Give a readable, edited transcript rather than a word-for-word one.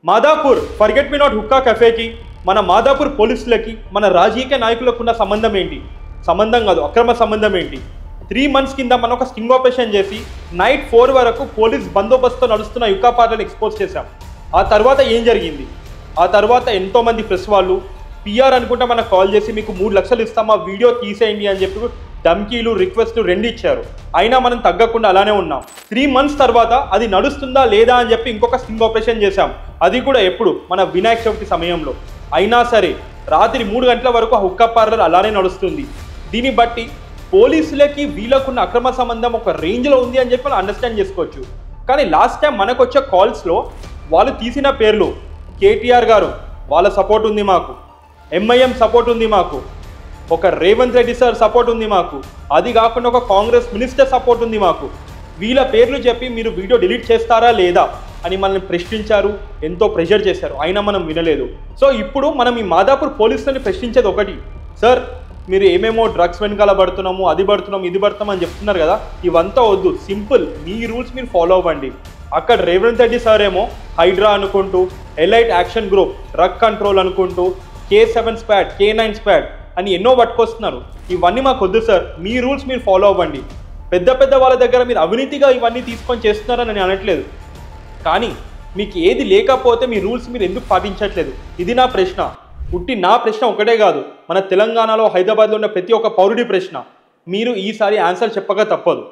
Madhapur forget me not hookah కెఫేకి మన మాదాపూర్ పోలీసులకి మన రాజకీయ నాయకులకు ఉన్న సంబంధం ఏంటి? సంబంధం కాదు, అక్రమ సంబంధం ఏంటి? 3 months కింద మనం ఒక స్టింగ్ ఆపరేషన్ చేసి నైట్ 4 వరకు పోలీస్ బందోబస్తుతో నడుస్తున్న హుక్కా పార్టీలను ఎక్స్పోజ్ చేశాం. ఆ తర్వాత ఏం జరిగింది? ఆ తర్వాత ఎంతోమంది ప్రెస్ వాళ్ళు పిఆర్ అనుకుంటా మనకు కాల్ చేసి మీకు 3 లక్షలు ఇస్తాం, ఆ వీడియో తీసేయండి అని చెప్పి ధమ్కీలు రిక్వెస్ట్లు 2 ఇచ్చారు. అయినా మనం తగ్గకుండా అలానే ఉన్నాం. 3 months తర్వాత అది నడుస్తుందా లేదా అని చెప్పి ఇంకొక స్టింగ్ ఆపరేషన్ చేశాం. అది కూడా ఎప్పుడు? మన వినాయక చవితి సమయంలో. అయినా సరే రాత్రి 3 గంటల వరకు ఆ హుక్కా పార్లర్ అలానే నడుస్తుంది. దీన్ని బట్టి పోలీసులకి వీళ్ళకున్న అక్రమ సంబంధం ఒక రేంజ్లో ఉంది అని చెప్పి మనం అండర్స్టాండ్ చేసుకోవచ్చు. కానీ లాస్ట్ టైం మనకు వచ్చే కాల్స్లో వాళ్ళు తీసిన పేర్లు కేటీఆర్ గారు వాళ్ళ సపోర్ట్ ఉంది మాకు, ఎంఐఎం సపోర్ట్ ఉంది మాకు, ఒక రేవంత్ రెడ్డి సార్ సపోర్ట్ ఉంది మాకు, అది కాకుండా ఒక కాంగ్రెస్ మినిస్టర్ సపోర్ట్ ఉంది మాకు. వీళ్ళ పేర్లు చెప్పి మీరు వీడియో డిలీట్ చేస్తారా లేదా అని మనల్ని ప్రశ్నించారు, ఎంతో ప్రెషర్ చేశారు. అయినా మనం వినలేదు. సో ఇప్పుడు మనం ఈ మాదాపూర్ పోలీసులని ప్రశ్నించేది ఒకటి, సార్ మీరు ఏమేమో డ్రగ్స్ వెనకాల పడుతున్నాము, అది పడుతున్నాము, ఇది పడుతున్నాం అని చెప్తున్నారు కదా, ఇవంతా వద్దు. సింపుల్, మీ రూల్స్ మీరు ఫాలో అవ్వండి. అక్కడ రేవంత్ రెడ్డి సార్ ఏమో హైడ్రా అనుకుంటూ, elite action group, drug control అనుకుంటూ, K7 స్క్వాడ్, K9 స్క్వాడ్ అని ఎన్నో పట్టుకొస్తున్నారు. ఇవన్నీ మాకు వద్దు సార్, మీ రూల్స్ మీరు ఫాలో అవ్వండి. పెద్ద పెద్ద వాళ్ళ దగ్గర మీరు అవినీతిగా ఇవన్నీ తీసుకొని చేస్తున్నారని నేను అనట్లేదు, కానీ మీకు ఏది లేకపోతే మీ రూల్స్ మీరు ఎందుకు పాటించట్లేదు? ఇది నా ప్రశ్న. నా ప్రశ్న ఒకటే కాదు, మన తెలంగాణలో హైదరాబాద్లో ఉన్న ప్రతి ఒక్క పౌరుడి ప్రశ్న. మీరు ఈసారి ఆన్సర్ చెప్పక తప్పదు.